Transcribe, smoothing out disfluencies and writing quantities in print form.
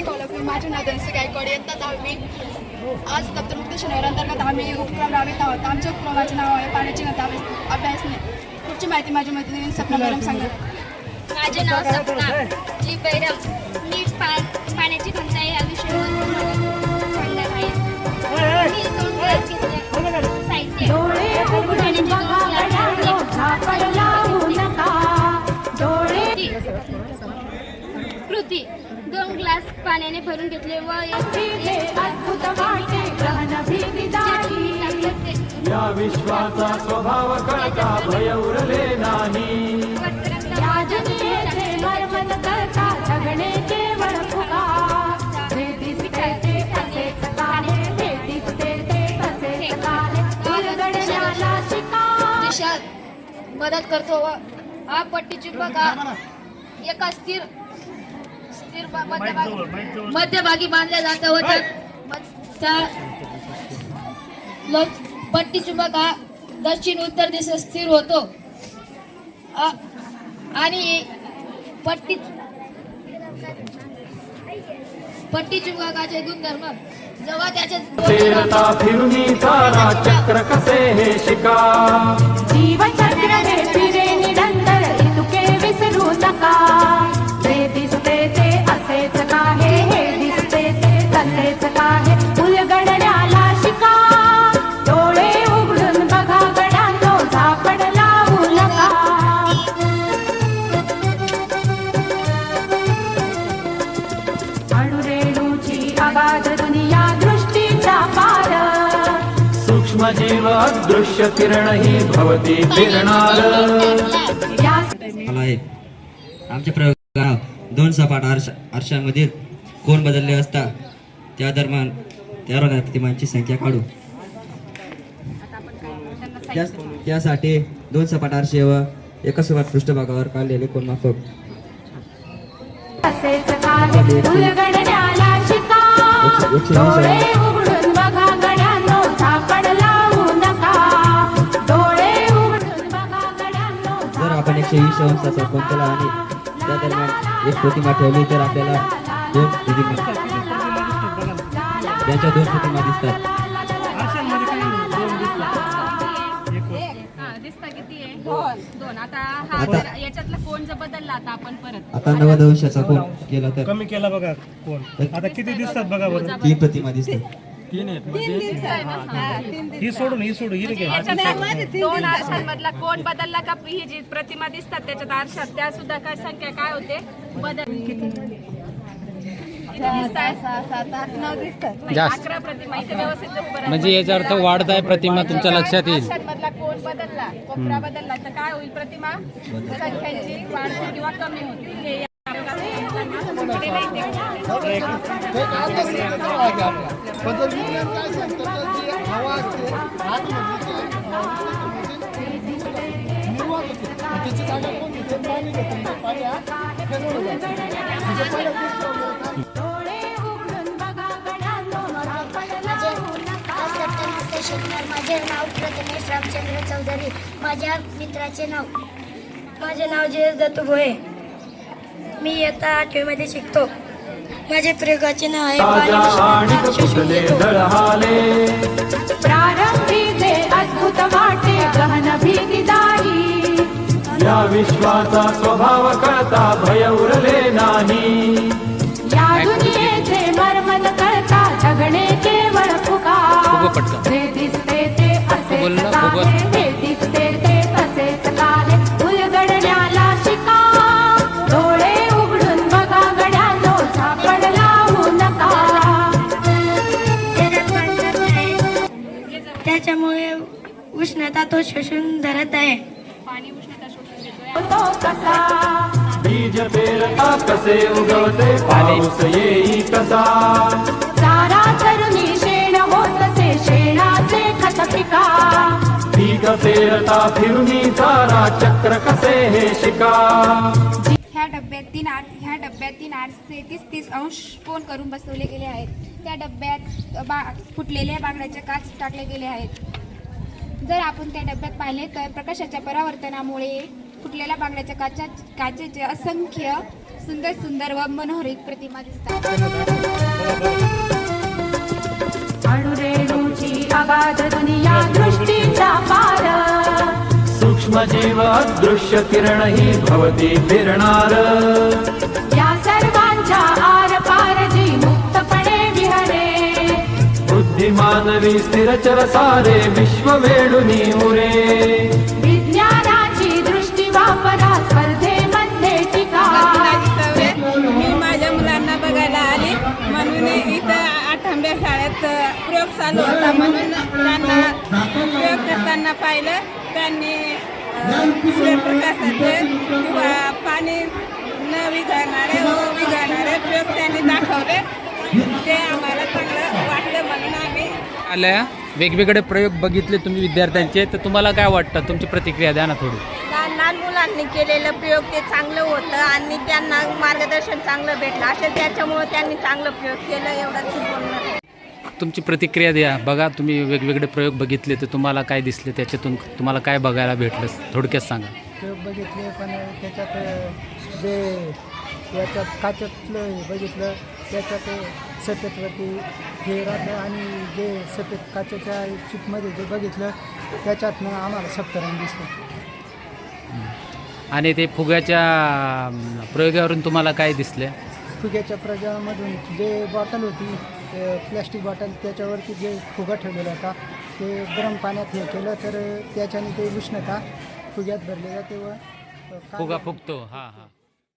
शिकवलं की माझे नाव धनश्री गायकवाड इयत्ता 10वी. आज दप्तरमुक्त शनिवार अंतर्गत आम्ही उपक्रम राबवित आहोत. आमच्या उपक्रमाचे नाव आहे पाण्याची गंध अभ्यासने. पुढची माहिती माझ्या मैत्रिणी सपना बैरम सांगणार. माझे नाव सपना जी बैरम. मी पाण्याची टंचाई या विषयावर सांगणार आहे. मी 2 क्लास घेतले. साहित्य कृती 2 ग्लास पाण्याने भरून घेतले व या विश्वाचा स्वभाव कळता भय उरले नाही. मदत करतो व हा पट्टी चुंबक एका स्थिर मध्यभागी बांधल्या जातं व त्या पट्टी चुंबक हा दक्षिण उत्तर दिशेत स्थिर होतो आणि पट्टी चुंबकाचे गुणधर्म जेव्हा तेरता फिरुनी तारा चक्र कसे हे शिका. जीवन चक्र हे फिरे निरंतर इतुके विसरू नका. जे दिसते ते असेच काहे हे दिसते ते तसेच काहे उलगडण्याला शिका. डोळे उघडून बघा गड्यांनो झापड लावू नका. अणुरेणूची अगाध दुनिया दृष्टीचा पार. सूक्ष्म जीव अदृश्य किरण ही भवती फिरणार. आमच्या प्रयोगात 2 सपाट आरशांमधील कोन बदलले असता त्या दरम्यान प्रतिमांची संख्या काढू. त्यासाठी 2 सपाट आरशे व एका सपाट पृष्ठभागावर काढलेले कोन मापक. जर आपण 120 अंशाचा कोन केला आणि त्या दरम्यान एक प्रतिमा ठेवली तर आपल्याला 2 प्रतिमा त्यांच्या 2 प्रतिमा दिसतात. याच्यातला कोण जर बदलला आता आपण परत आता 90 अंशाचा कोन केला तर कमी केला बघा कोण. आता किती दिसतात बघा बरं. 3 प्रतिमा दिसतात. 3 आहेत. ही सोडून ही 2 आरशांमधला कोण बदलला का ही जी प्रतिमा दिसतात त्याच्यात आरशात त्या सुद्धा काय संख्या काय होते बदल जास्त 11 प्रतिमा इथे व्यवस्थित म्हणजे याचा अर्थ वाढत आहे प्रतिमा तुमच्या लक्षात येईल. आरशांमधला कोण बदलला कोपरा बदलला तर काय होईल प्रतिमा संख्यांची वाढ किंवा कमी होतील. हे माझे नाव प्रथमेश रामचंद्र चौधरी. माझ्या मित्राचे माझे नाव जयेश दत्तू भोये. मी इयत्ता 8वी मध्ये शिकतो. माझे प्रयोगाचे नाव आहे प्रारंभी जे अद्भुत वाटे गहन भीतीदायी. या विश्वाचा स्वभाव कळता भय उरले नाही. या दुनियेचे मर्मन कळता जगणे केवळ फुगा. जे दिसते ते असेच काहे हे दिसते ते तसेच काहे उलगडण्याला शिका. डोळे उघडून बघा गड्यांनो झापड लावू नका. त्याच्यामुळे उष्णता तो शोषून धरत आहे. पाणी उष्णता शोषून घेतोय. तो कसा बीज पेरता कसे उगवते पाऊस येई कसा. चारा चरुणी शेण होतसे शेणाचे खत पिका. पीक पेरता फिरुनी तारा चक्र कसे हे शिका. ह्या डब्यात 3 आरसे 30 अंश कोन करून बसवले गेले आहेत. त्या डब्यात फुटलेल्या बांगड्याचे काच टाकले गेले आहेत. जर आपण त्या डब्यात पाहिले तर प्रकाशाच्या परावर्तनामुळे फुटलेल्या बांगड्याच्या काचेचे असंख्य सुंदर सुंदर व मनोहरित प्रतिमा दिसतात. अणुरेणूची अगाध दुनिया दृष्टीचा पार, सूक्ष्म जीव अदृश्य किरण ही भवती फिरणार. या सर्वांच्या आर पार जी मुक्तपणे विहरे, बुद्धिमानवी स्थिरचर सारे विश्व वेडुनी उरे. विज्ञानाची दृष्टी वापरा स्पर्धेमध्ये टिका. मी माझ्या मुलांना बघायला आली म्हणून इथं आठंब्या शाळेत प्रयोग चालू होता म्हणून त्यांना प्रयोग करताना पाहिलं. त्यांनी सूर्यप्रकाशाचे किंवा पाणी न विझणारे व विझणारे प्रयोग त्यांनी दाखवले. ते आम्हाला चांगलं वाटलं म्हणून आम्ही आल्या वेगवेगळे प्रयोग बघितले तुम्ही विद्यार्थ्यांचे, तर तुम्हाला काय वाटतं? तुमची प्रतिक्रिया द्या ना थोडी. लहान लहान मुलांनी केलेलं प्रयोग ते चांगलं होतं आणि त्यांना मार्गदर्शन चांगलं भेटलं. असे त्याच्यामुळे त्यांनी चांगलं प्रयोग केलं एवढंच बोलणं. तुमची प्रतिक्रिया द्या. बघा तुम्ही वेगवेगळे प्रयोग बघितले, तर तुम्हाला काय दिसले? त्याच्यातून तुम्हाला काय बघायला भेटलं थोडक्यात सांगा. प्रयोग बघितले पण त्याच्यात जे याच्यात काचेतलं बघितलं त्याच्यात सफेदवरती हे राहतं आणि जे सफेद काचेच्या चिपमध्ये जे बघितलं त्याच्यातनं आम्हाला सप्तरंग दिसलं. आणि ते फुग्याच्या प्रयोगावरून तुम्हाला काय दिसले? फुग्याच्या प्रयोगामधून जे बॉटल होती प्लॅस्टिक बॉटल त्याच्यावरती जे फुगा ठेवलेला होता ते गरम पाण्यात हे केलं तर त्याच्याने ते उष्णता फुग्यात भरले जाते व फुगा फुगतो. हां हां.